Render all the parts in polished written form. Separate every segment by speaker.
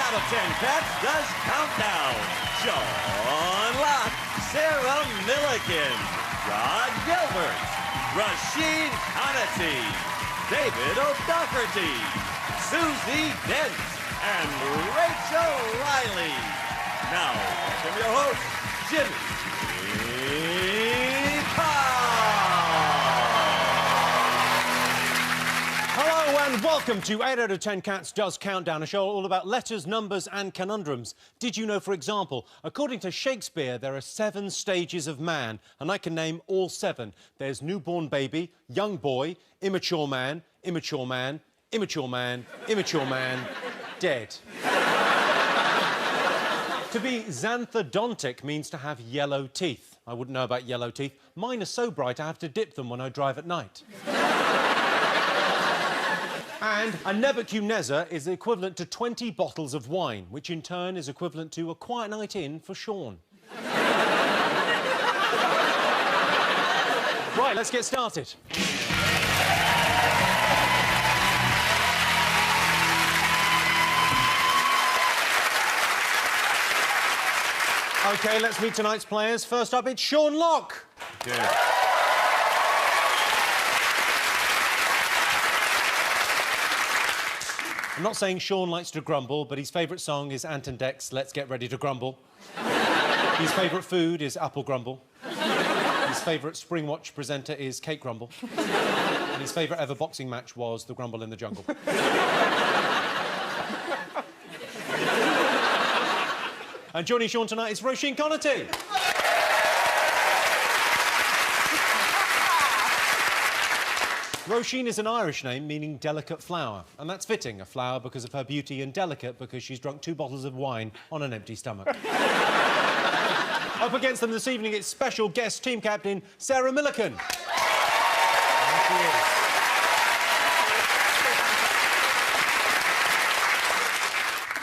Speaker 1: out of 10 Cats does Countdown. Sean Locke, Sarah Milliken, Rod Gilbert, Rashid Hannity, David O'Doherty, Susie Dent, and Rachel Riley. Now, welcome your host, Jimmy Powell.
Speaker 2: Hello and welcome to 8 out of 10 Cats Does Countdown, a show all about letters, numbers and conundrums. Did you know, for example, according to Shakespeare, there are 7 stages of man, and I can name all 7. There's newborn baby, young boy, immature man, immature man, immature man, immature man, dead. To be xanthodontic means to have yellow teeth. I wouldn't know about yellow teeth. Mine are so bright I have to dip them when I drive at night. And a Nebuchadnezzar is equivalent to 20 bottles of wine, which in turn is equivalent to a quiet night in for Sean. Right, let's get started. OK, let's meet tonight's players. First up, it's Sean Locke.
Speaker 1: Yeah.
Speaker 2: I'm not saying Sean likes to grumble, but his favourite song is Ant and Dec's Let's Get Ready to Grumble. His favourite food is apple grumble. His favourite Spring Watch presenter is Kate Grumble. And his favourite ever boxing match was the Grumble in the Jungle. And joining Sean tonight is Roisin Connaughton. Roisin is an Irish name meaning delicate flower, and that's fitting, a flower because of her beauty and delicate because she's drunk 2 bottles of wine on an empty stomach. Up against them this evening, it's special guest team captain Sarah Milliken.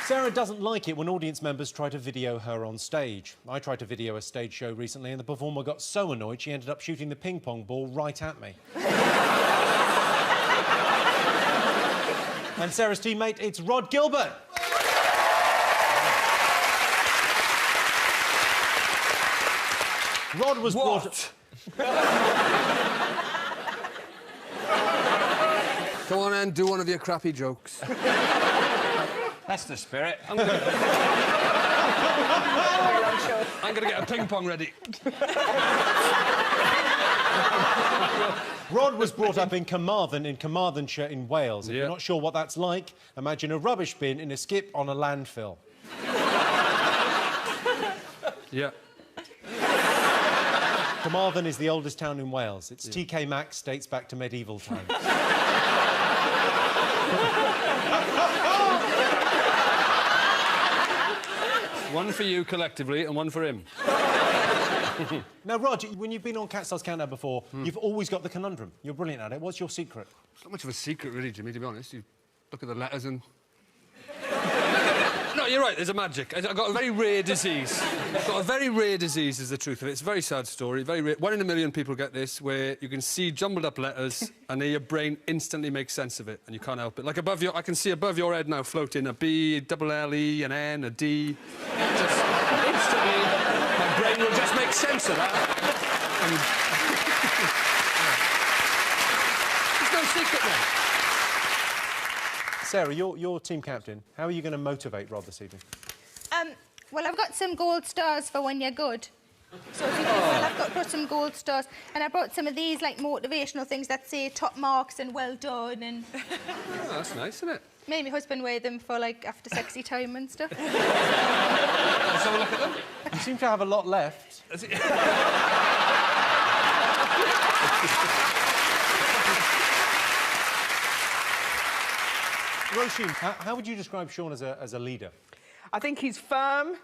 Speaker 2: Sarah doesn't like it when audience members try to video her on stage. I tried to video a stage show recently and the performer got so annoyed she ended up shooting the ping pong ball right at me. And Sarah's teammate, it's Rod Gilbert. Rod was brought...
Speaker 3: Go on and do one of your crappy jokes.
Speaker 4: That's the spirit. I'm gonna get a ping pong ready.
Speaker 2: Rod was brought up in Carmarthen, in Carmarthenshire, in Wales. If you're not sure what that's like, imagine a rubbish bin in a skip on a landfill.
Speaker 4: Yeah.
Speaker 2: Carmarthen is the oldest town in Wales. Its TK Maxx dates back to medieval times.
Speaker 4: One for you collectively and one for him.
Speaker 2: Now, Rod, when you've been on Cats Does Countdown before, you've always got the conundrum. You're brilliant at it. What's your secret?
Speaker 3: It's not much of a secret, really, Jimmy, to be honest. You look at the letters and...
Speaker 4: No, you're right, there's a magic. I've got a very rare disease. I've got a very rare disease, is the truth of it. It's a very sad story, very rare. 1 in a million people get this, where you can see jumbled up letters and then your brain instantly makes sense of it and you can't help it. Like above your... I can see above your head now floating a B, a double L-E, an N, a D. Just instantly, my brain will just make sense of that. There's no secret there.
Speaker 2: Sarah, you're team captain. How are you going to motivate Rod this evening?
Speaker 5: Well, I've got some gold stars for when you're good. So if you do well, I've got some gold stars. And I brought some of these, like, motivational things that say top marks and well done and...
Speaker 4: Oh, that's nice, isn't it?
Speaker 5: Made my husband wear them for, like, after sexy time and stuff.
Speaker 4: Let's have a look at them.
Speaker 2: You seem to have a lot left. Roisin, how would you describe Sean as a leader?
Speaker 6: I think he's firm.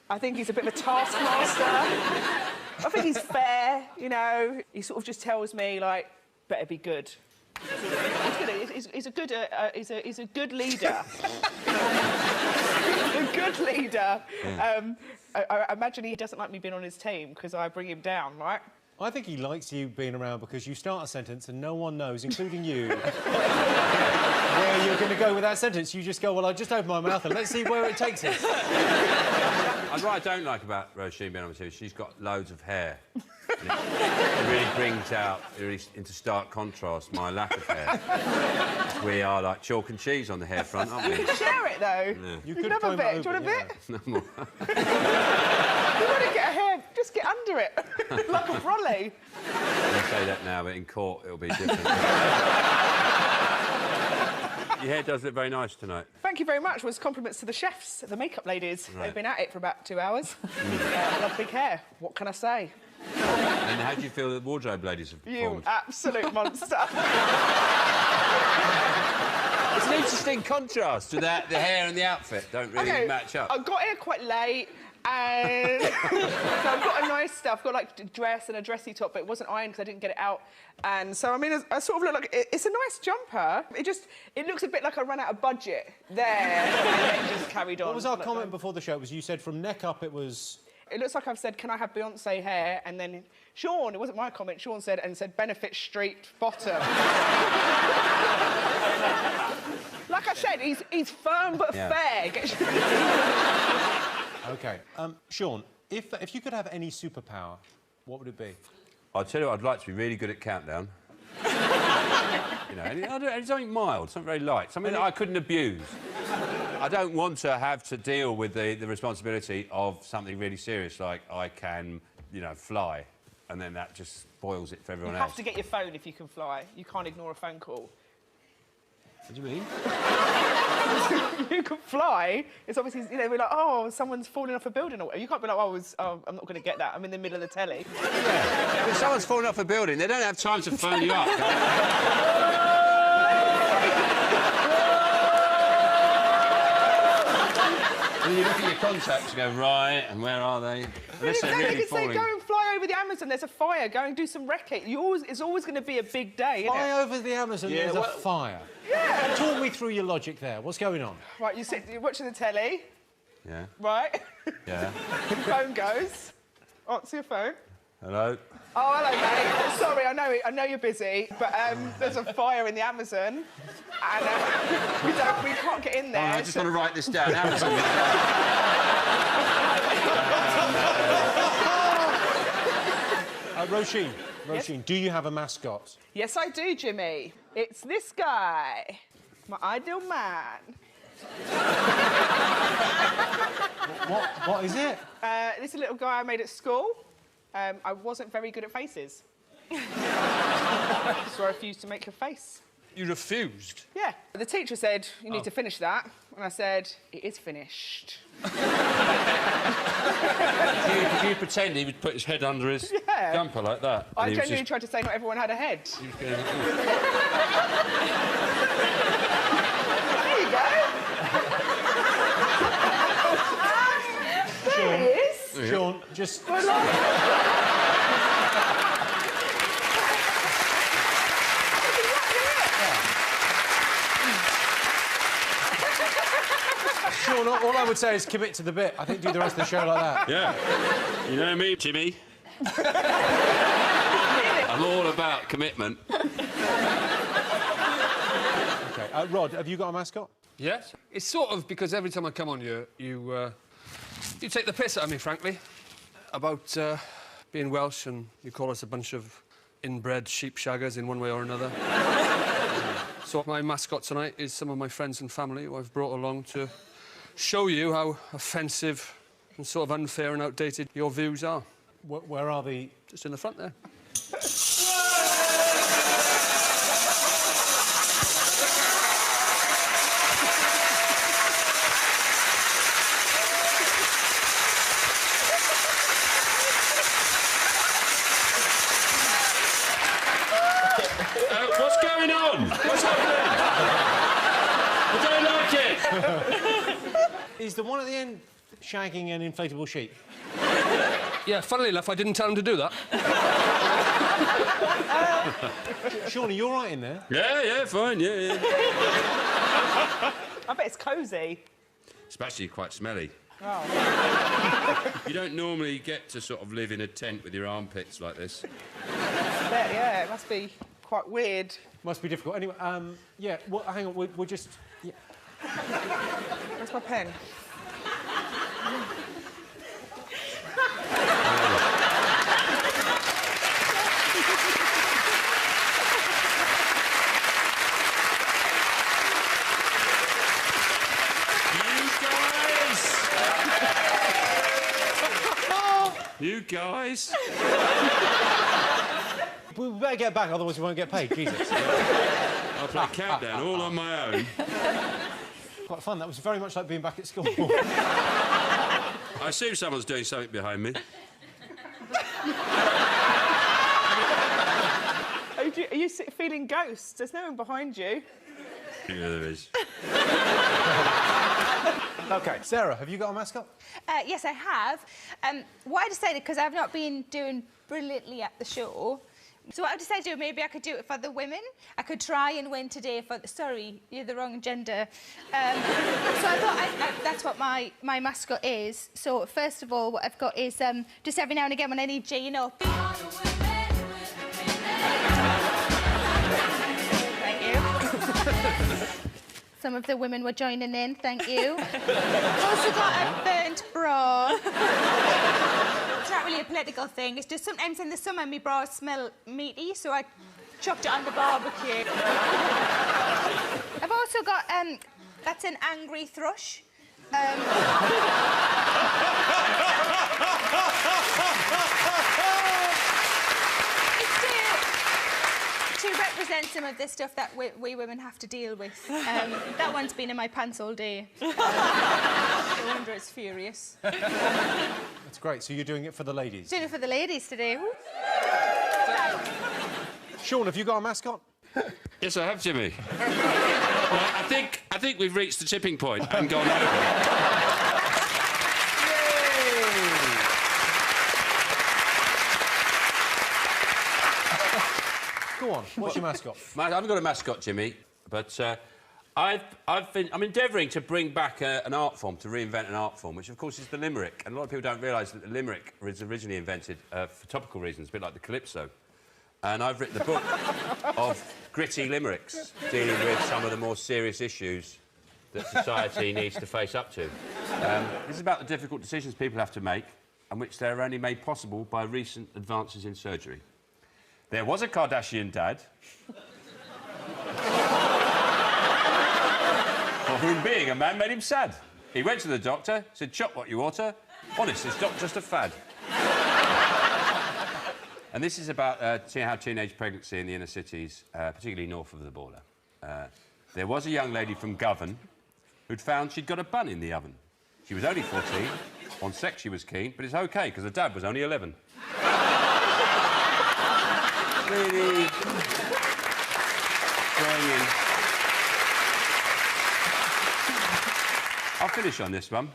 Speaker 6: I think he's a bit of a taskmaster. I think he's fair, you know. He sort of just tells me, like, better be good. He's a good leader. A good leader. I imagine he doesn't like me being on his team because I bring him down, right?
Speaker 2: I think he likes you being around because you start a sentence and no one knows, including you, where you're going to go with that sentence. You just go, well, I'll just open my mouth and let's see where it takes us.
Speaker 7: What I don't like about Roisin, being honest with you, she's got loads of hair. And it really brings out, really, into stark contrast, my lack of hair. We are like chalk and cheese on the hair front, aren't we?
Speaker 6: You could share it, though.
Speaker 7: Yeah.
Speaker 6: You could have a bit. Do you want a bit?
Speaker 7: No more.
Speaker 6: You want to get a hair, just get under it. Like a brolly.
Speaker 7: I say that now, but in court it'll be different. Your hair does look very nice tonight.
Speaker 6: Thank you very much. Was compliments to the chefs, the makeup ladies.
Speaker 7: Right.
Speaker 6: They've been at it for about 2 hours. I love big hair. What can I say?
Speaker 7: And how do you feel the wardrobe ladies have performed?
Speaker 6: You absolute monster.
Speaker 7: It's an interesting contrast to that. The hair and the outfit don't really match up.
Speaker 6: I got here quite late, and so I've got a nice stuff. I've got like a dress and a dressy top, but it wasn't ironed because I didn't get it out. And so I mean, I sort of look like it's a nice jumper. It looks a bit like I ran out of budget there, and then just carried on.
Speaker 2: What was our comment before the show? It was you said from neck up it was.
Speaker 6: It looks like I've said, can I have Beyonce hair? And then Sean, it wasn't my comment, Sean said, Benefit Street bottom. Like I said, he's firm but fair.
Speaker 2: OK. Sean, if you could have any superpower, what would it be?
Speaker 7: I'll tell you what, I'd like to be really good at countdown. You know, something mild, something very light, something that I couldn't abuse. I don't want to have to deal with the responsibility of something really serious, like I can, you know, fly, and then that just spoils it for everyone else.
Speaker 6: You have to get your phone if you can fly. You can't ignore a phone call.
Speaker 7: What do you mean?
Speaker 6: You can fly. It's obviously, you know, we're like, oh, someone's falling off a building or whatever. You can't be like, oh, I'm not going to get that. I'm in the middle of the telly.
Speaker 7: Yeah. If someone's falling off a building, they don't have time to phone you up. And you look at your contacts and go, right, and where are they? Unless they're really
Speaker 6: you can
Speaker 7: falling.
Speaker 6: say, go and fly over the Amazon, there's a fire, go and do some wrecking. It's always going to be a big day, isn't it?
Speaker 2: Fly over the Amazon, there's a fire.
Speaker 6: Yeah.
Speaker 2: Talk me through your logic there. What's going on?
Speaker 6: Right, you're watching the telly.
Speaker 7: Yeah.
Speaker 6: Right.
Speaker 7: Yeah.
Speaker 6: Your phone goes. Answer your phone.
Speaker 7: Hello?
Speaker 6: Oh, hello, mate. Sorry, I know you're busy, but there's a fire in the Amazon, and we can't get in there.
Speaker 7: Oh, I just want to write this down. Amazon.
Speaker 2: Roisin, do you have a mascot?
Speaker 6: Yes, I do, Jimmy. It's this guy, my ideal man.
Speaker 2: What is it?
Speaker 6: This is a little guy I made at school. I wasn't very good at faces. So I refused to make a face.
Speaker 4: You refused?
Speaker 6: Yeah. The teacher said, you need to finish that. And I said, it is finished.
Speaker 7: Did you pretend he would put his head under his jumper like that?
Speaker 6: I genuinely tried to say not everyone had a head. There you go. There he is.
Speaker 2: Sean, just... Sean, all I would say is commit to the bit. I think do the rest of the show like that.
Speaker 7: Yeah. You know me, Jimmy. I'm all about commitment.
Speaker 2: OK. Rod, have you got a mascot?
Speaker 4: Yes. It's sort of because every time I come on here, you take the piss out of me, frankly, about being Welsh, and you call us a bunch of inbred sheep shaggers in one way or another. So my mascot tonight is some of my friends and family who I've brought along to show you how offensive and sort of unfair and outdated your views are.
Speaker 2: Where are the...
Speaker 4: Just in the front there.
Speaker 7: What's going on? What's happening? I don't like it.
Speaker 2: Is the one at the end shagging an inflatable sheep?
Speaker 4: Yeah, funnily enough, I didn't tell him to do that.
Speaker 2: Sean, are you all right in there?
Speaker 7: Yeah, fine, yeah.
Speaker 6: I bet it's cosy.
Speaker 7: It's actually quite smelly.
Speaker 6: Oh.
Speaker 7: You don't normally get to sort of live in a tent with your armpits like this.
Speaker 6: I bet, yeah, it must be quite weird.
Speaker 2: Must be difficult. Anyway, yeah, well, hang on, we'll just... Yeah.
Speaker 6: Where's my pen?
Speaker 7: You guys!
Speaker 2: We better get back, otherwise we won't get paid. Jesus.
Speaker 7: I'll play Countdown all on my own.
Speaker 2: Quite fun. That was very much like being back at school.
Speaker 7: I assume someone's doing something behind me.
Speaker 6: Are you feeling ghosts? There's no one behind you.
Speaker 7: Yeah, there is.
Speaker 2: OK, Sarah, have you got a mascot?
Speaker 5: Yes, I have. What I decided, because I've not been doing brilliantly at the show, so what I decided to do, maybe I could do it for the women. I could try and win today for... Sorry, you're the wrong gender. So I thought that's what my mascot is. So, first of all, what I've got is just every now and again when I need Gene up. Thank you. Some of the women were joining in, thank you. Also got a burnt bra. It's not really a political thing, it's just sometimes in the summer my bras smell meaty, so I chucked it on the barbecue. I've also got, that's an angry thrush. To represent some of this stuff that we women have to deal with. That one's been in my pants all day. No wonder it's furious.
Speaker 2: That's great. So you're doing it for the ladies?
Speaker 5: Doing it for the ladies today.
Speaker 2: Sean, have you got a mascot?
Speaker 7: Yes, I have, Jimmy. Well, I think we've reached the tipping point and gone over.
Speaker 2: Go on, what's your mascot?
Speaker 7: I haven't got a mascot, Jimmy, but I'm endeavouring to bring back an art form, to reinvent an art form, which of course is the limerick. And a lot of people don't realise that the limerick was originally invented for topical reasons, a bit like the calypso. And I've written a book of gritty limericks dealing with some of the more serious issues that society needs to face up to. This is about the difficult decisions people have to make, and which they're only made possible by recent advances in surgery. There was a Kardashian dad for whom being a man made him sad. He went to the doctor, said, "Chop what you oughter." Honest, it's not just a fad. And this is about how teenage pregnancy in the inner cities, particularly north of the border. There was a young lady from Govan who'd found she'd got a bun in the oven. She was only 14, on sex she was keen, but it's OK, because her dad was only 11. Really going in. I'll finish on this one.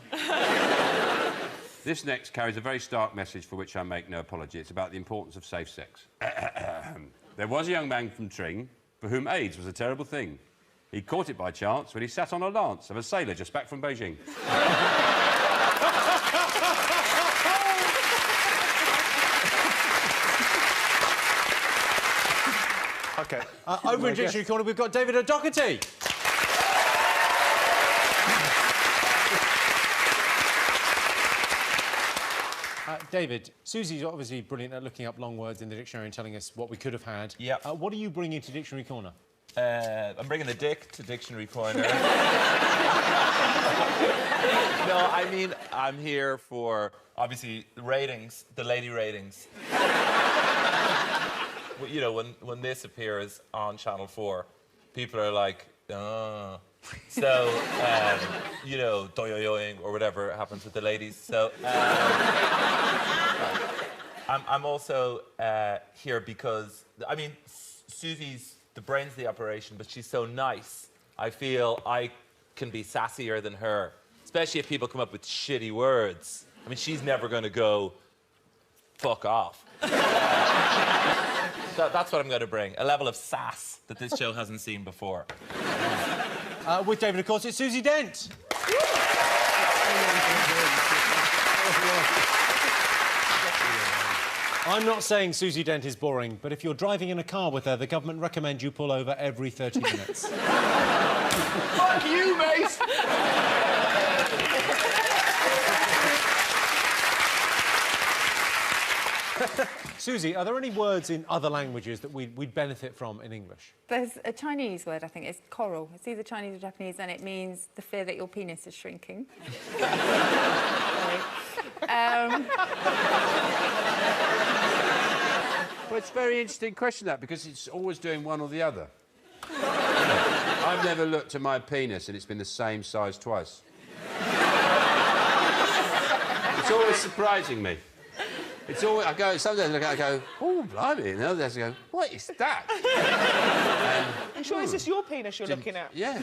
Speaker 7: This next carries a very stark message for which I make no apology. It's about the importance of safe sex. There was a young man from Tring for whom AIDS was a terrible thing. He caught it by chance when he sat on a lance of a sailor just back from Beijing.
Speaker 2: OK. Over in Dictionary Corner, we've got David O'Doherty. David, Susie's obviously brilliant at looking up long words in the dictionary and telling us what we could have had.
Speaker 8: Yeah.
Speaker 2: What are you bringing to Dictionary Corner?
Speaker 8: I'm bringing the dick to Dictionary Corner. No, I mean, I'm here for, obviously, the ratings, the lady ratings. You know, when this appears on Channel 4, people are like, oh. So, you know, doyoyoing or whatever happens with the ladies. So, I'm also here because, I mean, Susie's the brains of the operation, but she's so nice. I feel I can be sassier than her, especially if people come up with shitty words. I mean, she's never going to go, fuck off. That's what I'm going to bring, a level of sass that this show hasn't seen before.
Speaker 2: With David, of course, it's Susie Dent. I'm not saying Susie Dent is boring, but if you're driving in a car with her, the government recommend you pull over every 30 minutes.
Speaker 6: Fuck you, mate!
Speaker 2: Susie, are there any words in other languages that we'd benefit from in English?
Speaker 9: There's a Chinese word, I think, it's coral. It's either Chinese or Japanese, and it means the fear that your penis is shrinking. Sorry.
Speaker 7: Well, it's a very interesting question, that, because it's always doing one or the other. I've never looked at my penis and it's been the same size twice. It's always surprising me. It's always, sometimes I go, oh, blimey, and others I go, what is that?
Speaker 6: I'm sure it's just your penis you're looking at.
Speaker 7: Yeah.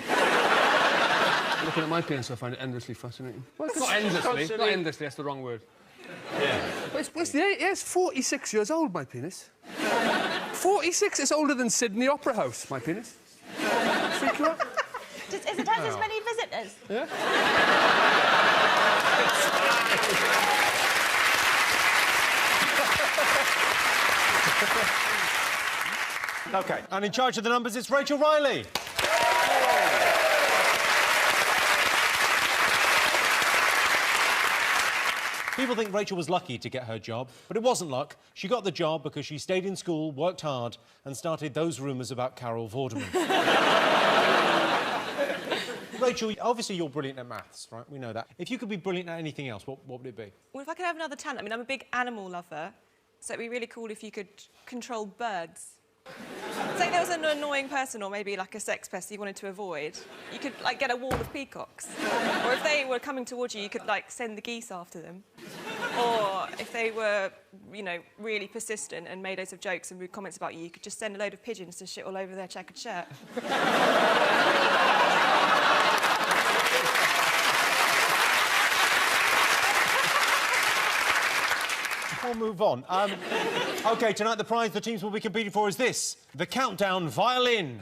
Speaker 3: Looking at my penis, I find it endlessly fascinating.
Speaker 7: Well,
Speaker 3: Not endlessly.
Speaker 7: constantly-
Speaker 3: Not endlessly, that's the wrong word.
Speaker 7: Yeah.
Speaker 3: But it's 46 years old, my penis. 46? It's older than Sydney Opera House, my penis. Freak you out?
Speaker 5: Is it has as many visitors?
Speaker 3: Yeah.
Speaker 2: OK, and in charge of the numbers, it's Rachel Riley. People think Rachel was lucky to get her job, but it wasn't luck. She got the job because she stayed in school, worked hard, and started those rumours about Carol Vorderman. Rachel, obviously you're brilliant at maths, right? We know that. If you could be brilliant at anything else, what would it be?
Speaker 10: Well, if I could have another talent, I mean, I'm a big animal lover, so it'd be really cool if you could control birds. Say there was an annoying person or maybe like a sex pest you wanted to avoid, you could like get a wall of peacocks. Or if they were coming towards you, you could like send the geese after them. Or if they were, you know, really persistent and made loads of jokes and rude comments about you, you could just send a load of pigeons to shit all over their checkered shirt.
Speaker 2: We'll move on. OK, tonight the prize the teams will be competing for is this, the Countdown Violin.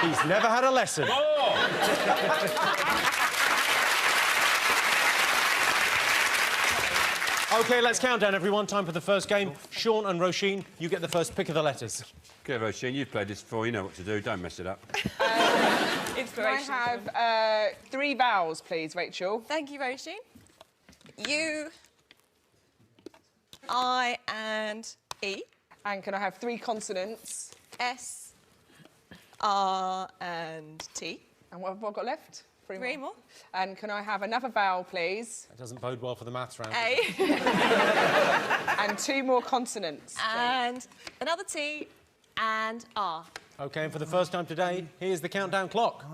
Speaker 2: He's never had a lesson. OK, let's count down, everyone. Time for the first game. Sean and Roisin, you get the first pick of the letters.
Speaker 7: OK, Roisin, you've played this before. You know what to do. Don't mess it up.
Speaker 6: Can I have 3 vowels, please, Rachel?
Speaker 10: Thank you, Roisin. U, I, and E.
Speaker 6: And can I have 3 consonants?
Speaker 10: S, R, and T.
Speaker 6: And what have I got left?
Speaker 10: 3 more.
Speaker 6: And can I have another vowel, please?
Speaker 2: That doesn't bode well for the maths round.
Speaker 10: A.
Speaker 6: And 2 more consonants.
Speaker 10: And another T and R.
Speaker 2: OK, and for the first time today, here's the countdown clock.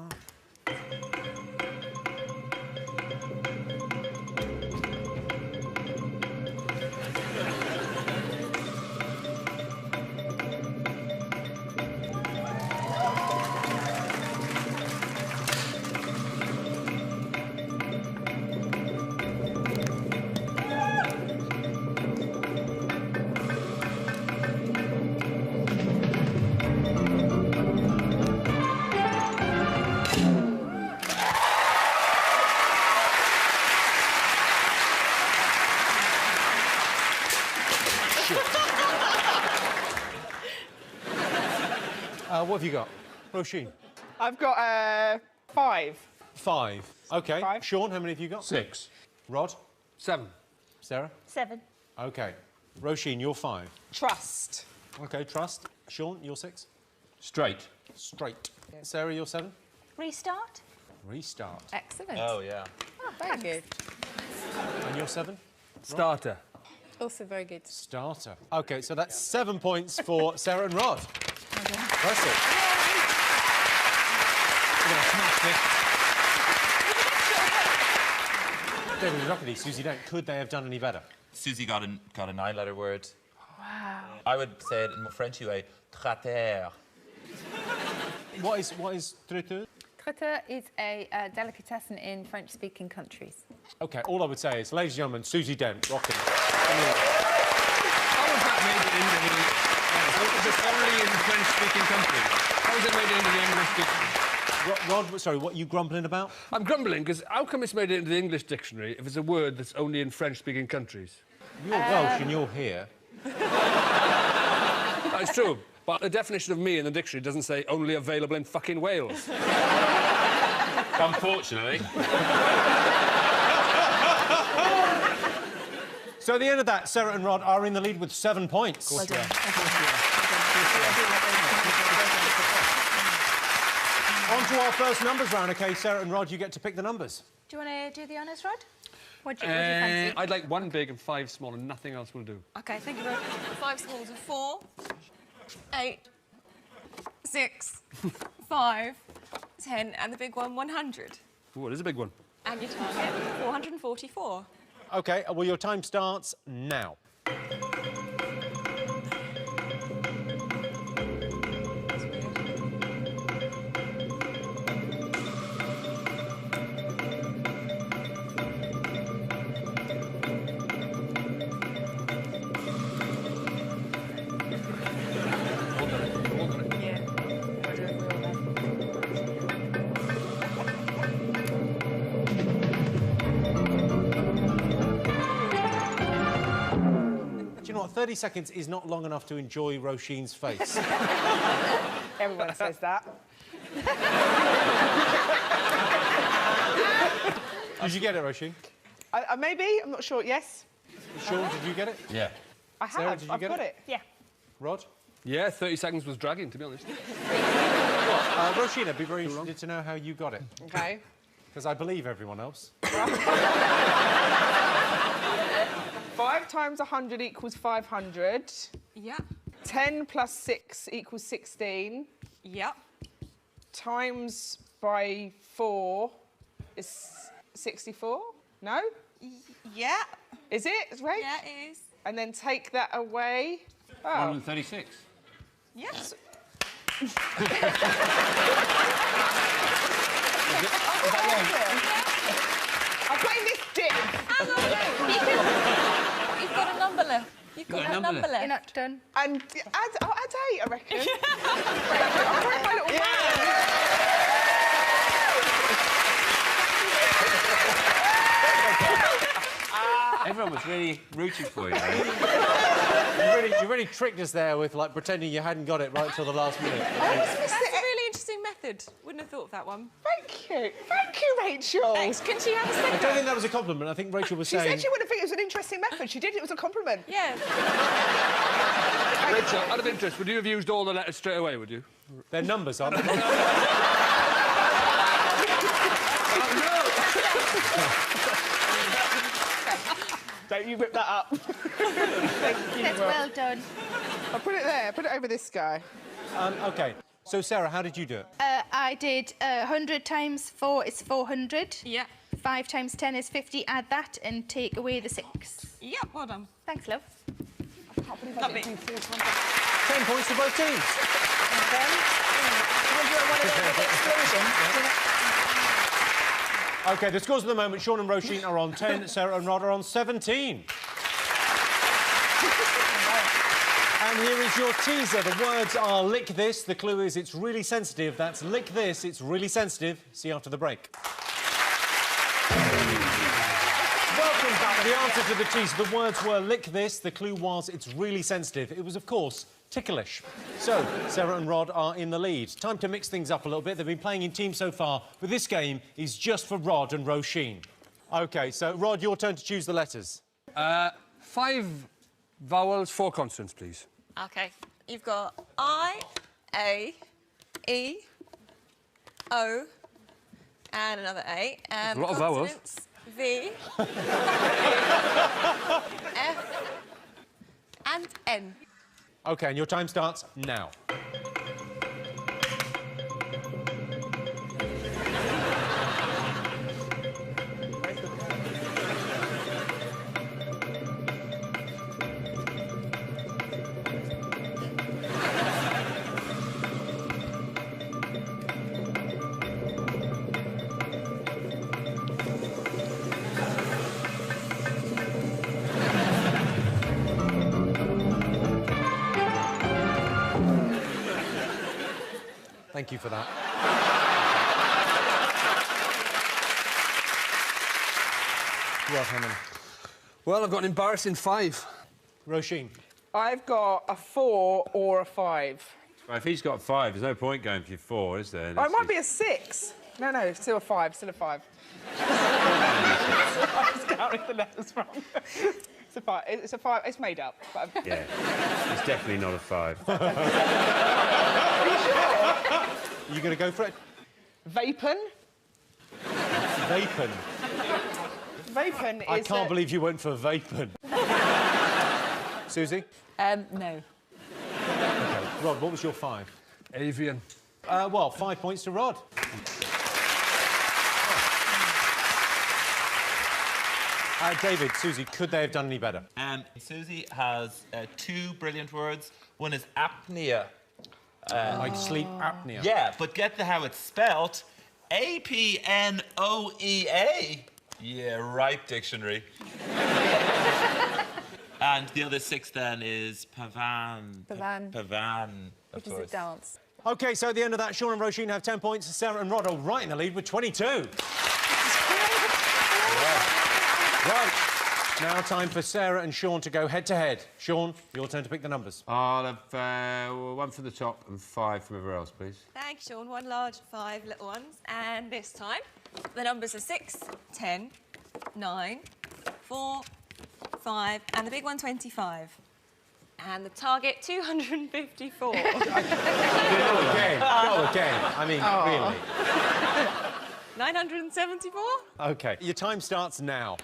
Speaker 2: What have you got? Roisin?
Speaker 6: I've got 5.
Speaker 2: 5. OK.
Speaker 6: 5.
Speaker 2: Sean, how many have you got?
Speaker 7: 6.
Speaker 2: Rod?
Speaker 3: 7.
Speaker 2: Sarah?
Speaker 5: 7.
Speaker 2: OK. Roisin, you're 5.
Speaker 6: Trust.
Speaker 2: OK, trust. Sean, you're 6.
Speaker 7: Straight.
Speaker 2: Straight. Sarah, you're 7.
Speaker 5: Restart.
Speaker 2: Restart.
Speaker 9: Excellent.
Speaker 8: Oh, yeah.
Speaker 9: Oh, very good.
Speaker 2: And you're 7?
Speaker 3: Starter.
Speaker 9: Also very good.
Speaker 2: Starter. OK, so that's 7 points for Sarah and Rod. Impressive. David, look at these. Susie Dent. Could they have done any better?
Speaker 8: Susie got a 9-letter word. Wow. I would say it in a French way, traiter.
Speaker 2: What is traiteur?
Speaker 9: Traiteur is a delicatessen in French-speaking countries.
Speaker 2: OK, all I would say is, ladies and gentlemen, Susie Dent, rocking.
Speaker 3: How was that made it into the... Is it only in French-speaking countries? How was it made it into the English dictionary?
Speaker 2: Rod, sorry, what are you grumbling about?
Speaker 4: I'm grumbling because how come it's made it into the English dictionary if it's a word that's only in French-speaking countries?
Speaker 2: You're Welsh and you're here.
Speaker 4: That's true, but the definition of me in the dictionary doesn't say only available in fucking Wales.
Speaker 7: Unfortunately.
Speaker 2: So at the end of that, Sarah and Rod are in the lead with 7 points.
Speaker 6: Well done.
Speaker 2: On to our first numbers round. OK, Sarah and Rod, you get to pick the numbers.
Speaker 5: Do you want to do the honours, Rod? What do you fancy?
Speaker 4: I'd like 1 big and 5 small and nothing else will do.
Speaker 10: OK, thank you very much. 5 smalls are 4, 8, 6, 5, 10, and the big one, 100.
Speaker 4: Ooh, it is a big one.
Speaker 10: And your target, 444.
Speaker 2: OK, well, your time starts now. Do you know what? 30 seconds is not long enough to enjoy Roisin's face.
Speaker 6: Everyone says that.
Speaker 2: Did you get it, Roisin?
Speaker 6: Maybe, I'm not sure. Yes,
Speaker 2: Sean, did you get it?
Speaker 7: Yeah.
Speaker 6: I have.
Speaker 2: Sarah, did you
Speaker 6: I've
Speaker 2: get
Speaker 6: got
Speaker 2: it?
Speaker 6: it. Yeah.
Speaker 2: Rod?
Speaker 4: Yeah, 30 seconds was dragging, to be honest.
Speaker 2: Roisin, I'd be very interested to know how you got it.
Speaker 6: Okay.
Speaker 2: Because I believe everyone else.
Speaker 6: 5 times 100 equals 500.
Speaker 10: Yeah.
Speaker 6: 10 plus 6 equals 16.
Speaker 10: Yep.
Speaker 6: Times by 4 is 64. No?
Speaker 10: Yeah.
Speaker 6: Is it? Right?
Speaker 10: Yeah, it is.
Speaker 6: And then take that away. Oh.
Speaker 7: 136.
Speaker 10: Yes.
Speaker 6: I'm playing this dick.
Speaker 10: You've got a number left. You've got a number left.
Speaker 5: You're not done.
Speaker 6: And add 8, I reckon. I'm trying my little
Speaker 7: Everyone was really rooting for you.
Speaker 2: You really tricked us there with, like, pretending you hadn't got it right till the last minute.
Speaker 10: That's a really interesting method. Wouldn't have thought of that one.
Speaker 6: Thank you. Thank you, Rachel.
Speaker 10: Thanks. Can she have a
Speaker 2: I
Speaker 10: second?
Speaker 2: don't think that was a compliment. I think Rachel was
Speaker 6: She
Speaker 2: saying...
Speaker 6: said she wouldn't think it was an interesting method. She did. It was a compliment.
Speaker 10: Yeah.
Speaker 4: Rachel, out of interest, would you have used all the letters straight away, would you?
Speaker 2: Their numbers, aren't they?
Speaker 6: Don't you rip that up. Thank you.
Speaker 5: That's well done.
Speaker 6: I'll put it there. Put it over this guy.
Speaker 2: OK. So, Sarah, how did you do it?
Speaker 5: I did 100 times 4 is 400.
Speaker 10: Yeah.
Speaker 5: 5 times 10 is 50. Add that and take away the 6.
Speaker 10: Yep, well done.
Speaker 5: Thanks, love.
Speaker 6: I can't believe I
Speaker 10: Lovely.
Speaker 6: didn't do 400.
Speaker 2: 10 points to both teams. OK, the scores at the moment, Sean and Roisin are on 10, Sarah and Rod are on 17. And here is your teaser. The words are lick this. The clue is it's really sensitive. That's lick this, it's really sensitive. See you after the break. Welcome back. The answer to the teaser. The words were lick this. The clue was it's really sensitive. It was, of course, ticklish. So, Sarah and Rod are in the lead. Time to mix things up a little bit. They've been playing in teams so far, but this game is just for Rod and Roisin. OK, so, Rod, your turn to choose the letters.
Speaker 4: 5 vowels, 4 consonants, please.
Speaker 10: OK. You've got I, A, E, O, and another A. And
Speaker 4: a lot of vowels.
Speaker 10: consonants, V, F, and N.
Speaker 2: OK, and your time starts now. Thank you for that. Rod, how many?
Speaker 4: Well, I've got an embarrassing 5.
Speaker 2: Roisin.
Speaker 6: I've got a 4 or a 5.
Speaker 7: Well, if he's got 5, there's no point going for your 4, is there?
Speaker 6: Oh, it might be a 6. No, no, it's still a 5, still a 5. I was counting the letters wrong. It's a 5. It's a 5. It's made up. But
Speaker 7: Yeah, it's definitely not a 5.
Speaker 2: Are you going to go for it?
Speaker 6: Vaping.
Speaker 2: Vaping.
Speaker 6: Vaping is...
Speaker 2: I can't believe you went for vaping. Susie?
Speaker 9: No.
Speaker 2: OK. Rod, what was your 5?
Speaker 4: Avian.
Speaker 2: Well, 5 points to Rod. David, Susie, could they have done any better?
Speaker 8: Susie has 2 brilliant words. One is apnea.
Speaker 2: Like sleep apnea.
Speaker 8: Yeah, but get how it's spelt. A-P-N-O-E-A. Yeah, right, dictionary. And the other 6 then is pavan.
Speaker 9: Pavan.
Speaker 8: Pavan, of
Speaker 9: Which is a
Speaker 8: course.
Speaker 9: dance.
Speaker 2: OK, so at the end of that, Sean and Roisin have 10 points. Sarah and Rod are right in the lead with 22. Right. Now time for Sarah and Sean to go head-to-head. Sean, your turn to pick the numbers.
Speaker 7: I'll have 1 from the top and 5 from everywhere else, please.
Speaker 10: Thanks, Sean. 1 large, 5 little ones. And this time, the numbers are 6, 10, 9, 4, 5, and the big one, 25. And the target, 254.
Speaker 2: Go again. Go again. I mean, really.
Speaker 10: 974?
Speaker 2: OK, your time starts now.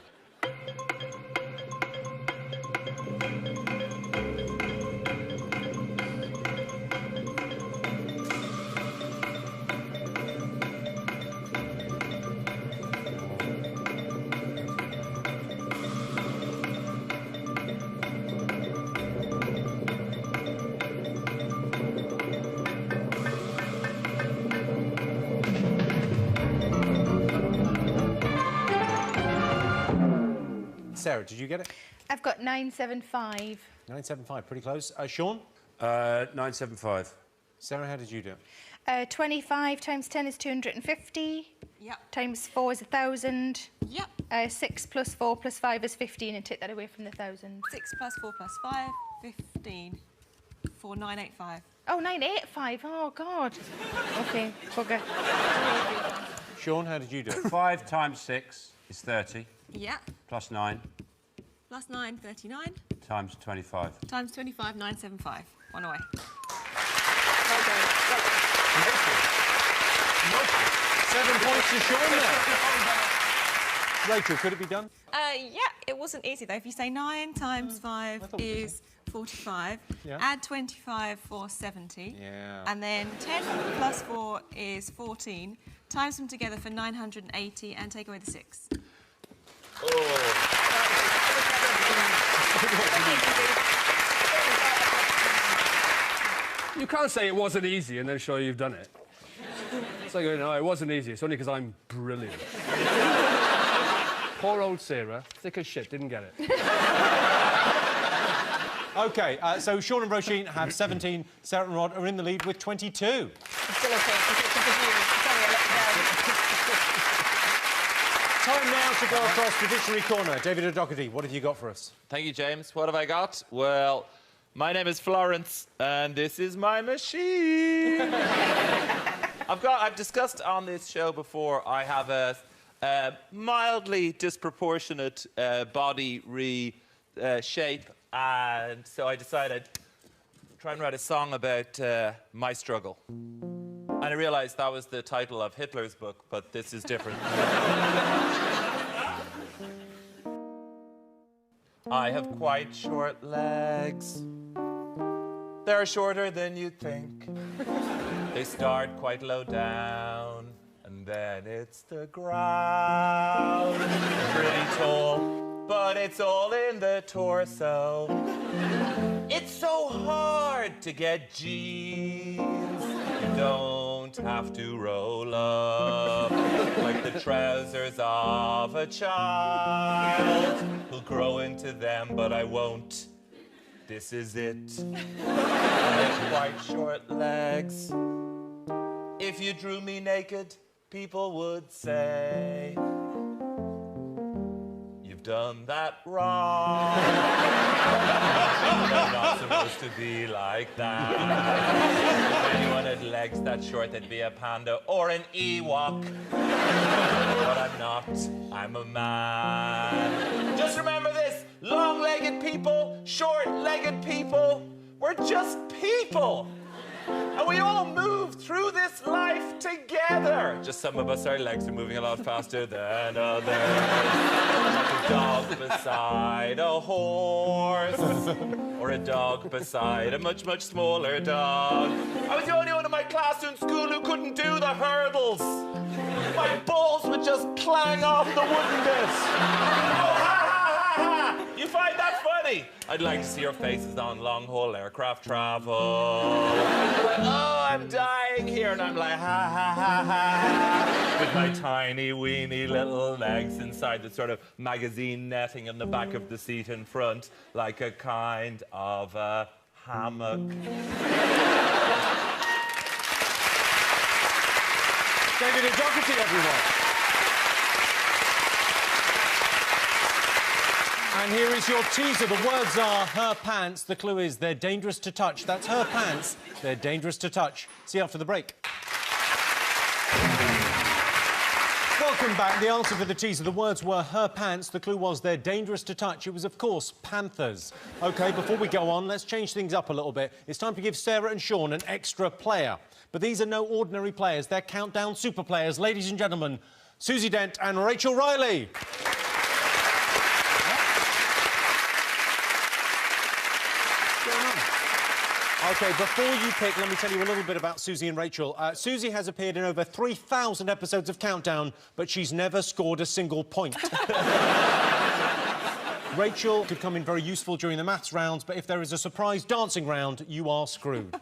Speaker 2: Sarah, did you get it?
Speaker 5: I've got 975.
Speaker 2: 975, pretty close. Sean?
Speaker 7: 975.
Speaker 2: Sarah, how did you do?
Speaker 5: 25 times 10 is 250.
Speaker 10: Yep.
Speaker 5: Times 4 is 1,000.
Speaker 10: Yep.
Speaker 5: 6 plus 4 plus 5 is 15, and take that away from the 1,000.
Speaker 10: 6 plus 4 plus 5, 15. 4, 985.
Speaker 5: Oh, 985. Oh, God. OK, bugger.
Speaker 2: Sean, how did you do?
Speaker 7: 5 times 6 is 30,
Speaker 10: Yeah.
Speaker 7: plus 9
Speaker 10: Plus 9, 39.
Speaker 7: times 25.
Speaker 10: Times 25, 975. 1 away.
Speaker 2: 7 points to Sean there. Rachel, could it be done?
Speaker 10: Yeah, it wasn't easy though. If you say 9 times 5 is 45,
Speaker 2: Yeah.
Speaker 10: add 25 for 70,
Speaker 2: Yeah.
Speaker 10: and then 10 plus 4 is 14, times them together for 980 and take away the 6.
Speaker 4: You can't say it wasn't easy and then show you've done it. It's like, no, it wasn't easy. It's only because I'm brilliant. Poor old Sarah, thick as shit, didn't get it.
Speaker 2: OK, so Sean and Roisin have 17. Sarah and Rod are in the lead with 22.
Speaker 6: Still okay, because it's because you. It's only a
Speaker 2: Time now to go across the dictionary corner. David O'Doherty, what have you got for us?
Speaker 8: Thank you, James. What have I got? Well, my name is Florence, and this is my machine. I've discussed on this show before, I have a mildly disproportionate body shape, and so I decided to try and write a song about my struggle. And I realised that was the title of Hitler's book, but this is different. I have quite short legs. They're shorter than you'd think. They start quite low down, and then it's the ground. Pretty tall, but it's all in the torso. It's so hard to get jeans. You don't have to roll up like the trousers of a child who'll grow into them, but I won't. This is it. I have quite short legs. If you drew me naked, people would say, you've done that wrong. They're not supposed to be like that. If anyone had legs that short, they'd be a panda or an Ewok. But I'm not. I'm a man. Just remember this. Long-legged people, short-legged people, we're just people. And we all move through this life together. Just some of us, our legs are moving a lot faster than others. Like a dog beside a horse. Or a dog beside a much, much smaller dog. I was the only one in my class in school who couldn't do the hurdles. My balls would just clang off the wooden bits. Oh, ha, ha, ha, ha. You find that funny? I'd like to see your faces on long-haul aircraft travel. Like, oh, I'm dying here, and I'm like, ha, ha, ha, ha, with my tiny, weeny little legs inside the sort of magazine netting in the back of the seat in front, like a kind of a hammock.
Speaker 2: David O'Doherty, everyone. And here is your teaser. The words are her pants. The clue is they're dangerous to touch. That's her pants. They're dangerous to touch. See you after the break. Welcome back. The answer for the teaser. The words were her pants. The clue was they're dangerous to touch. It was, of course, panthers. OK, before we go on, let's change things up a little bit. It's time to give Sarah and Sean an extra player. But these are no ordinary players. They're countdown super players. Ladies and gentlemen, Susie Dent and Rachel Riley. OK, before you pick, let me tell you a little bit about Susie and Rachel. Susie has appeared in over 3,000 episodes of Countdown, but she's never scored a single point. Rachel could come in very useful during the maths rounds, but if there is a surprise dancing round, you are screwed.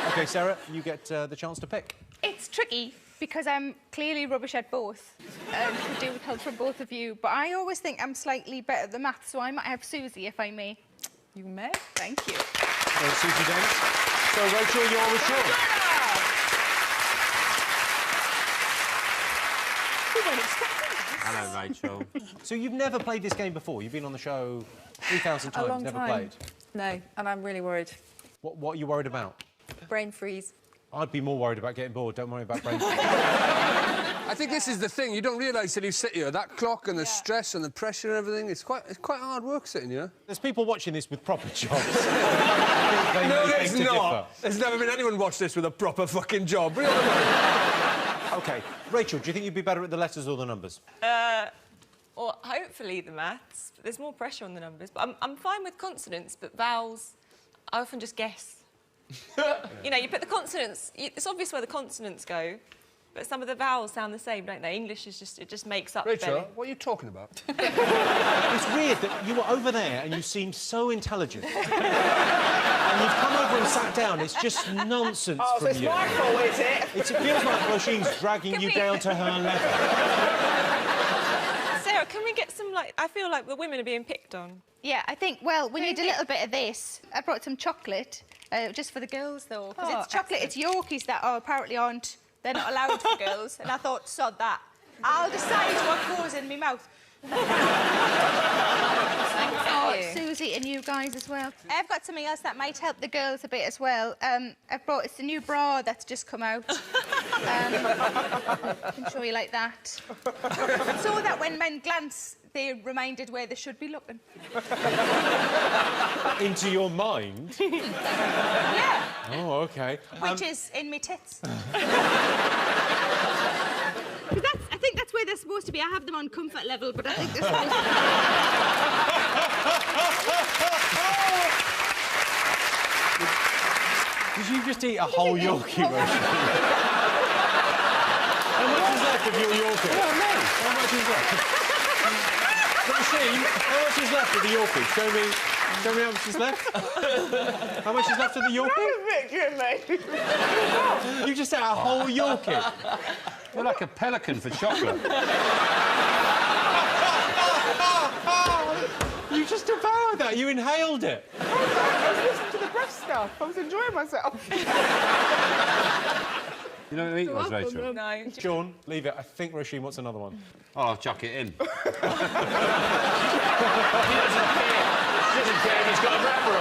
Speaker 2: OK, Sarah, you get the chance to pick.
Speaker 5: It's tricky because I'm clearly rubbish at both. Could do with help from both of you, but I always think I'm slightly better at the maths, so I might have Susie, if I may.
Speaker 9: You may.
Speaker 5: Thank you.
Speaker 2: So, Susie Dent. So, Rachel, you're with Sean.
Speaker 7: Hello, Rachel.
Speaker 2: So you've never played this game before? You've been on the show 3,000 times,
Speaker 9: A long
Speaker 2: never
Speaker 9: time.
Speaker 2: played?
Speaker 9: No, and I'm really worried.
Speaker 2: What are you worried about?
Speaker 9: Brain freeze.
Speaker 2: I'd be more worried about getting bored. Don't worry about brain freeze.
Speaker 4: I think this is the thing. You don't realise till you sit here. That clock and the stress and the pressure and everything, it's quite hard work sitting here.
Speaker 2: There's people watching this with proper jobs.
Speaker 4: No, there's not. There's never been anyone watch this with a proper fucking job. Really?
Speaker 2: OK. Rachel, do you think you'd be better at the letters or the numbers?
Speaker 10: Well, hopefully the maths. But there's more pressure on the numbers. But I'm fine with consonants, but vowels, I often just guess. You know, you put the consonants... It's obvious where the consonants go, but some of the vowels sound the same, don't they? English is just... It just makes up
Speaker 4: Rachel,
Speaker 10: belly.
Speaker 4: what are you talking about?
Speaker 2: It's weird that you were over there and you seemed so intelligent. And you've come over and sat down. It's just nonsense from
Speaker 6: it's
Speaker 2: you.
Speaker 6: my fault, is it?
Speaker 2: It feels like Roisin's dragging you down to her level.
Speaker 10: Sarah, can we get some, like... I feel like the women are being picked on.
Speaker 5: Yeah, I think, well, we need a little bit of this. I brought some chocolate, just for the girls, though. Because it's chocolate, it's Yorkies that apparently aren't... They're not allowed for girls. And I thought, sod that. I'll decide what goes in my mouth. Oh, Susie and you guys as well. I've got something else that might help the girls a bit as well. I've brought... It's a new bra that's just come out. I can show you like that. So that when men glance, they're reminded where they should be looking.
Speaker 2: Into your mind?
Speaker 5: Yeah.
Speaker 2: Oh, OK.
Speaker 5: Which is in me tits. I think that's where they're supposed to be. I have them on comfort level, but I think they're supposed to be...
Speaker 2: Did you just eat a whole Yorkie, Roisin? How much is left of your Yorkie? How much is left? Roisin, how much is left of the Yorkie? Show me how much is left. How much is left of the Yorkie? You just ate a whole Yorkie.
Speaker 7: You're like a pelican for chocolate.
Speaker 2: You just devoured that. You inhaled it.
Speaker 6: I was listening to the breast stuff. I was enjoying myself.
Speaker 7: You know what I mean? Was Rachel?
Speaker 10: No.
Speaker 2: Sean, leave it. I think Roisin wants another one.
Speaker 7: Oh, I'll chuck it in.
Speaker 8: He doesn't care if he's got a wrapper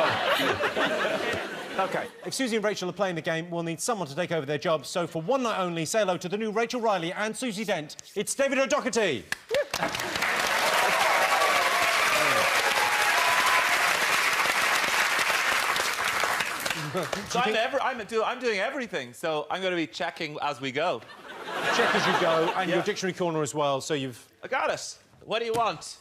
Speaker 8: on.
Speaker 2: OK. If Susie and Rachel are playing the game, we'll need someone to take over their jobs. So for one night only, say hello to the new Rachel Riley and Susie Dent. It's David O'Doherty.
Speaker 8: So I'm doing everything, so I'm going to be checking as we go.
Speaker 2: Check as you go, and your dictionary corner as well, so you've...
Speaker 8: I got it. What do you want?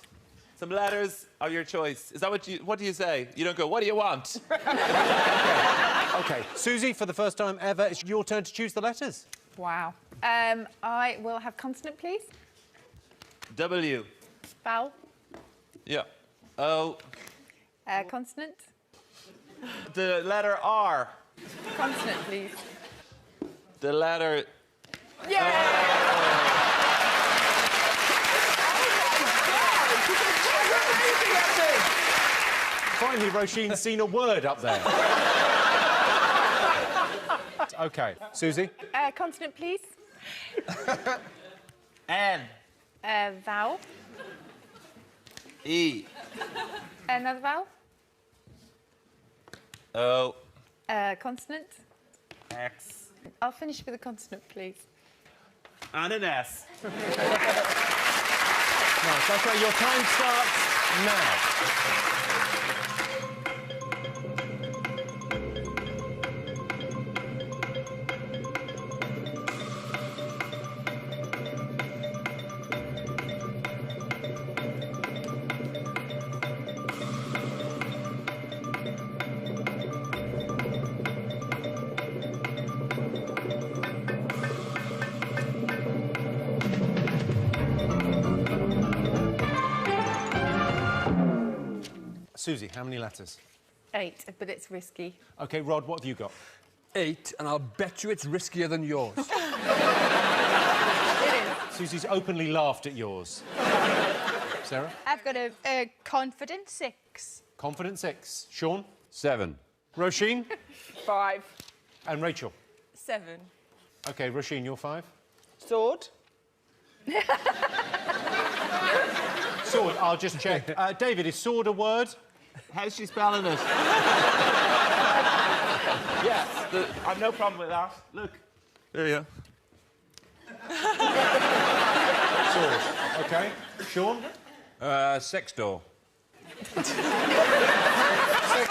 Speaker 8: Some letters of your choice. Is that what do you say? You don't go, what do you want?
Speaker 2: OK. Susie, for the first time ever, it's your turn to choose the letters.
Speaker 9: Wow. I will have consonant, please.
Speaker 8: W.
Speaker 9: Vowel.
Speaker 8: Yeah. O.
Speaker 9: Consonant.
Speaker 8: The letter R.
Speaker 9: Consonant, please.
Speaker 8: The letter...
Speaker 2: Finally, Roisin's seen a word up there. OK. Susie?
Speaker 9: Consonant, please.
Speaker 8: N.
Speaker 9: Vowel.
Speaker 8: E.
Speaker 9: Another vowel.
Speaker 8: O.
Speaker 9: Consonant.
Speaker 8: X.
Speaker 9: I'll finish with a consonant, please.
Speaker 8: And an S.
Speaker 2: Nice. OK, your time starts now. Susie, how many letters?
Speaker 9: 8, but it's risky.
Speaker 2: OK, Rod, what have you got?
Speaker 4: 8, and I'll bet you it's riskier than yours.
Speaker 9: It is.
Speaker 2: Susie's openly laughed at yours. Sarah?
Speaker 5: I've got a confident 6.
Speaker 2: Confident 6. Sean?
Speaker 7: 7.
Speaker 2: Roisin?
Speaker 6: 5.
Speaker 2: And Rachel?
Speaker 10: 7.
Speaker 2: OK, Roisin, you're 5.
Speaker 6: Sword.
Speaker 2: Sword, I'll just check. David, is sword a word?
Speaker 8: How's she spelling it? Yes, I've no problem with that. Look. There you go.
Speaker 2: Sword. OK. Sean?
Speaker 7: Sex door.
Speaker 2: Sex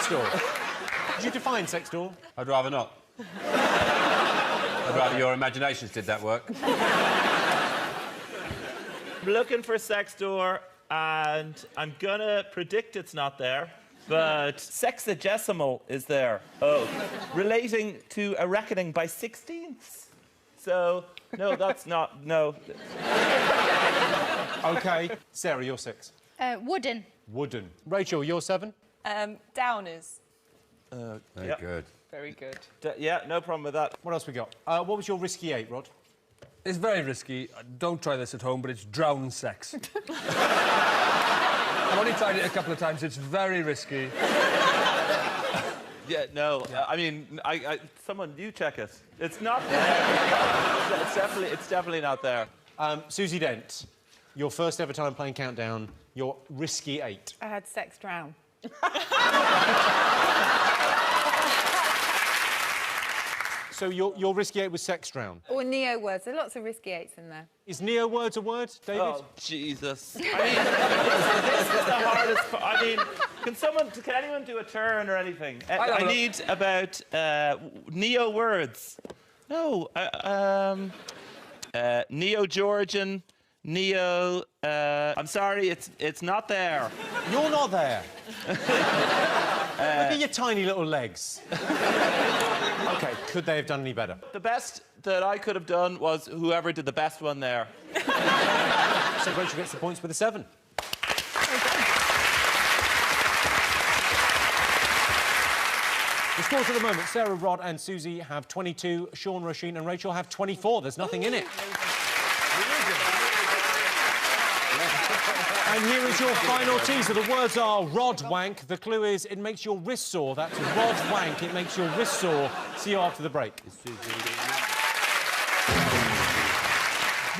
Speaker 2: door. Did you define sex door?
Speaker 7: I'd rather not. I'd rather your imaginations did that work.
Speaker 8: I'm looking for sex door, and I'm gonna predict it's not there, but sexagesimal is there. Oh, relating to a reckoning by sixteenths. So, no, that's not, no.
Speaker 2: OK. Sarah, you're 6.
Speaker 5: Wooden.
Speaker 2: Wooden. Rachel, you're 7.
Speaker 10: Downers.
Speaker 7: Very good.
Speaker 6: Very good.
Speaker 8: Yeah, no problem with that.
Speaker 2: What else we got? What was your risky 8, Rod?
Speaker 4: It's very risky. Don't try this at home, but it's drown sex. I've only tried it a couple of times. It's very risky.
Speaker 8: Yeah, no. I mean, someone, you check it. It's not there. It's definitely not there.
Speaker 2: Susie Dent, your first ever time playing Countdown, your risky 8.
Speaker 9: I had sex drown.
Speaker 2: So your risky 8 was sex drown.
Speaker 9: Or neo words. There are lots of risky 8s in there.
Speaker 2: Is neo words a word, David?
Speaker 8: Oh, Jesus. I mean, this is the hardest part. I mean, can anyone do a turn or anything? I need about neo words. No, Neo-Georgian, Neo... I'm sorry, it's not there.
Speaker 2: You're not there. Look at your tiny little legs. OK, could they have done any better?
Speaker 8: The best that I could have done was whoever did the best one there.
Speaker 2: So Rachel gets the points with a 7. The scores at the moment, Sarah, Rod and Susie have 22, Sean, Roisin and Rachel have 24. There's nothing in it. And here is your final teaser. The words are Rod Wank. The clue is it makes your wrist sore. That's Rod Wank. It makes your wrist sore. See you after the break.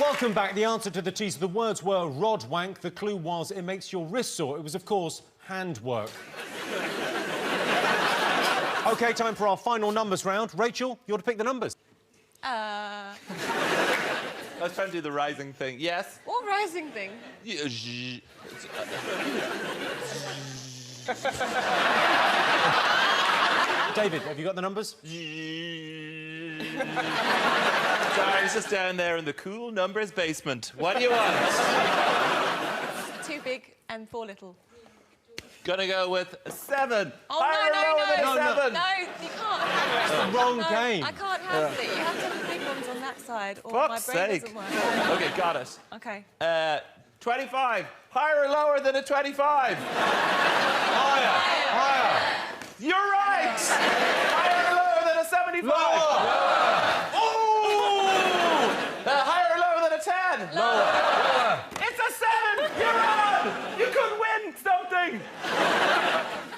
Speaker 2: Welcome back. The answer to the teaser, the words were rod wank. The clue was it makes your wrist sore. It was, of course, handwork. OK, time for our final numbers round. Rachel, you're to pick the numbers.
Speaker 8: Let's try and do the rising thing. Yes?
Speaker 10: What rising thing?
Speaker 2: David, have you got the numbers?
Speaker 8: Sorry, it's just down there in the cool numbers basement. What do you want?
Speaker 10: 2 big and 4 little.
Speaker 8: Gonna go with 7.
Speaker 10: Oh,
Speaker 8: Higher or lower than a 7?
Speaker 10: No, you can't have it.
Speaker 2: It's the wrong game.
Speaker 10: I can't have it. You have to have the big ones on that side, or
Speaker 8: Fuck's
Speaker 10: my brain
Speaker 8: sake.
Speaker 10: doesn't work.
Speaker 8: OK, got it.
Speaker 10: OK.
Speaker 8: 25. Higher or lower than a 25?
Speaker 2: Higher. Higher.
Speaker 8: You're right! Higher or lower than a 75?
Speaker 2: Lower.
Speaker 8: Ooh! Higher or lower than a 10?
Speaker 10: Lower.
Speaker 8: It's a 7! You're on! You could win something!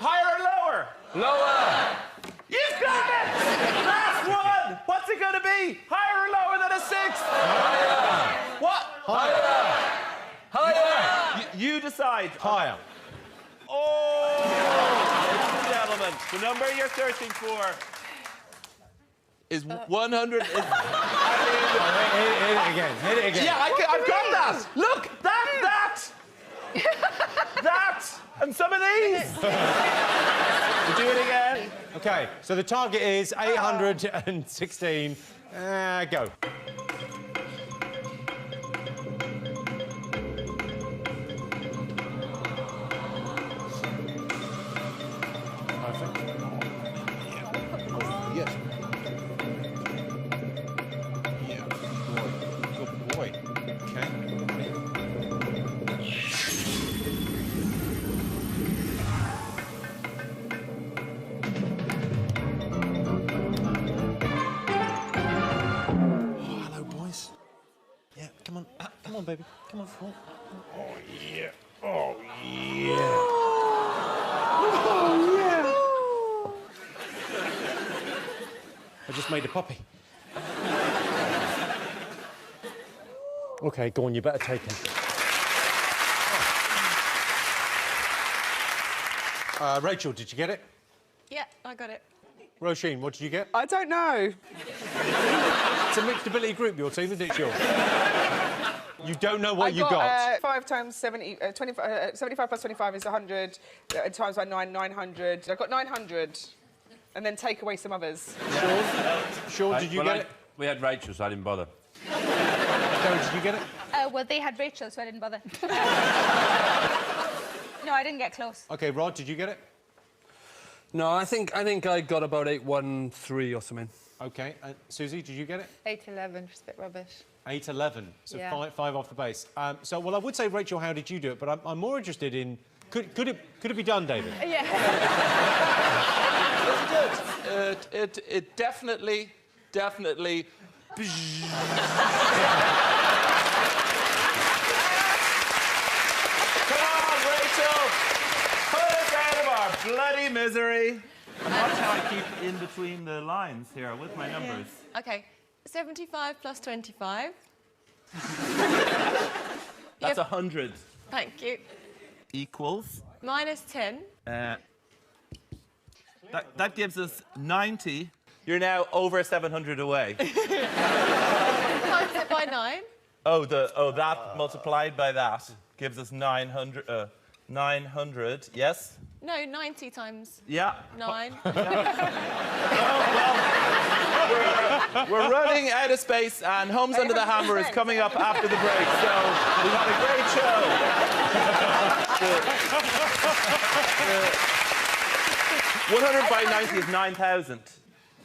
Speaker 8: Higher or lower?
Speaker 7: Lower!
Speaker 8: You've got it! Last one! What's it gonna be? Higher or lower than a 6?
Speaker 7: Higher!
Speaker 8: What?
Speaker 7: Higher! Higher!
Speaker 8: You decide.
Speaker 2: Higher.
Speaker 8: Oh! Ladies and gentlemen, the number you're searching for is 100.
Speaker 2: Hit it again. Hit it again.
Speaker 8: Yeah, I've got that. Look, that, and some of these. We'll do it again.
Speaker 2: OK, so the target is 816. Go.
Speaker 3: Yes. Yeah. Good boy.
Speaker 2: OK.
Speaker 3: Hello, boys.
Speaker 2: Yeah, come on. Come on, baby. Come on.
Speaker 3: Oh, yeah. Oh, yeah.
Speaker 2: I just made a puppy. OK, go on, you better take him. Rachel, did you get it?
Speaker 10: Yeah, I got it.
Speaker 2: Roisin, what did you get?
Speaker 6: I don't know.
Speaker 2: It's a mixed ability group, your team, isn't it, Sean? You don't know what
Speaker 6: I
Speaker 2: you got.
Speaker 6: 5 times 70, 75 plus 25 is 100. Times by 9, 900. I got 900. And then take away some others.
Speaker 2: Sean, did you get it?
Speaker 7: We had Rachel, so I didn't bother.
Speaker 2: Karen, did you get it?
Speaker 5: Well, they had Rachel, so I didn't bother. No, I didn't get close.
Speaker 2: OK, Rod, did you get it?
Speaker 4: No, I think I got about 813 or something.
Speaker 2: OK, Susie, did you get it?
Speaker 9: 811, just a bit rubbish.
Speaker 2: 811, so
Speaker 9: Yeah.
Speaker 2: five off the base. Well, I would say, Rachel, how did you do it? But I'm more interested in... Could it be done, David?
Speaker 9: Yeah.
Speaker 8: It definitely. Come on, Rachel! Put us out of our bloody misery. And watch how I keep in between the lines here with my numbers.
Speaker 10: OK, 75 plus 25.
Speaker 8: That's 100.
Speaker 10: Thank you.
Speaker 8: Equals.
Speaker 10: Minus 10.
Speaker 8: That gives us 90. You're now over 700 away.
Speaker 10: Times it by 9.
Speaker 8: That multiplied by that gives us 900. 900. Yes.
Speaker 10: No, 90 times
Speaker 8: Yeah.
Speaker 10: 9.
Speaker 8: We're running out of space, and Homes Under the Hammer is coming up after the break. So we've had a great show. 100 by 90 is 9,000.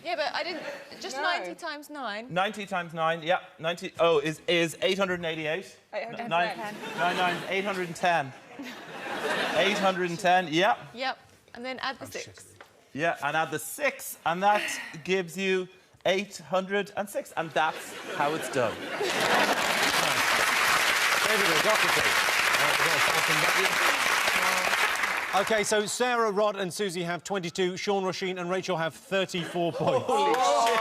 Speaker 10: Yeah, but I didn't... Just 90 times 9.
Speaker 8: 90 times 9, yeah. 90. Oh, is 888?
Speaker 6: 810.
Speaker 8: 9 810. 810, yeah.
Speaker 10: Yep. And then add the 6.
Speaker 8: Yeah, and add the 6, and that gives you 806, and that's how it's done.
Speaker 2: OK, so Sarah, Rod and Susie have 22, Sean, Roisin and Rachel have 34 points.
Speaker 8: Holy shit.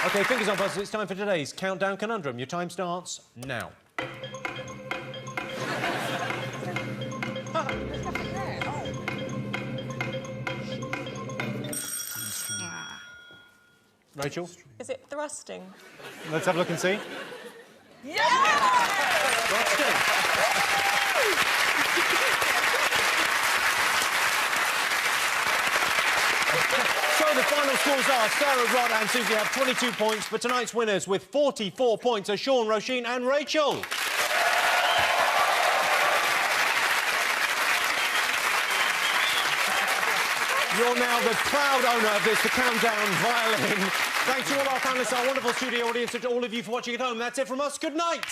Speaker 2: OK, fingers on buzzers, it's time for today's Countdown Conundrum. Your time starts now. Rachel?
Speaker 10: Is it thrusting?
Speaker 2: Let's have a look and see. So the final scores are Sarah, Rod and Susie have 22 points, but tonight's winners with 44 points are Sean, Roisin and Rachel. You're now the proud owner of this, the Countdown violin. Thanks to all our panellists, our wonderful studio audience, and to all of you for watching at home. That's it from us. Good night.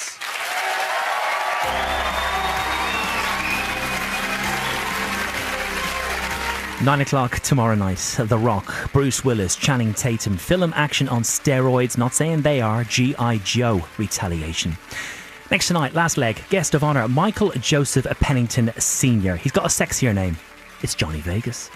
Speaker 11: 9 o'clock tomorrow night. The Rock, Bruce Willis, Channing Tatum. Film action on steroids. Not saying they are. G.I. Joe retaliation. Next tonight, last leg, guest of honour, Michael Joseph Pennington Sr. He's got a sexier name. It's Johnny Vegas.